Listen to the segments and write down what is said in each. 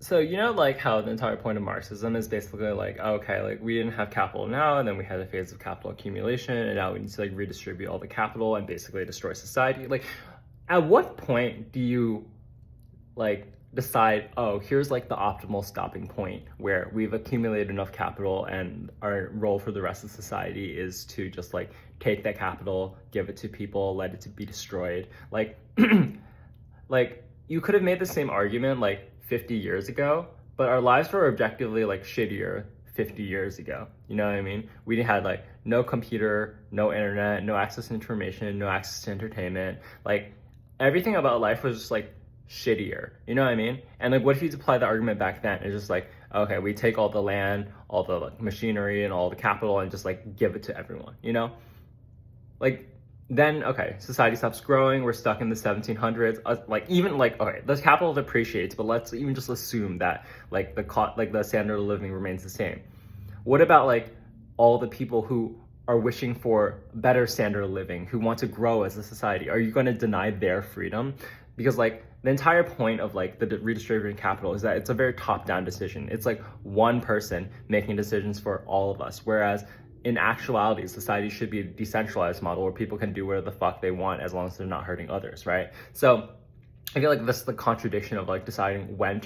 So, you know, like how the entire point of Marxism is basically like, okay, like we didn't have capital now, and then we had a phase of capital accumulation, and now we need to like redistribute all the capital and basically destroy society. Like, at what point do you like decide, oh, here's like the optimal stopping point where we've accumulated enough capital and our role for the rest of society is to just like take that capital, give it to people, let it to be destroyed. Like like you could have made the same argument like 50 years ago, but our lives were objectively like shittier 50 years ago. You know what I mean? We had like no computer, no internet, no access to information, no access to entertainment. Like everything about life was just like shittier. You know what I mean? And like what if you apply the argument back then? It's just like, okay, we take all the land, all the like, machinery and all the capital and just like give it to everyone, you know? Like then okay, society stops growing, we're stuck in the 1700s, like even like okay, the capital depreciates, but let's even just assume that like the standard of living remains the same. What about like all the people who are wishing for better standard of living, who want to grow as a society? Are you going to deny their freedom? Because like the entire point of like the redistributing capital is that it's a very top-down decision. It's like one person making decisions for all of us, whereas in actuality, society should be a decentralized model where people can do whatever the fuck they want as long as they're not hurting others, right? So I feel like this is the contradiction of like deciding when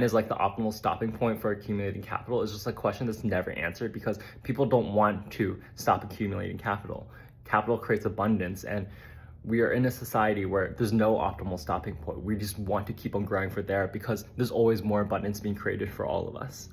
is like the optimal stopping point for accumulating capital is just a question that's never answered because people don't want to stop accumulating capital. Capital creates abundance, and we are in a society where there's no optimal stopping point. We just want to keep on growing for there because there's always more abundance being created for all of us.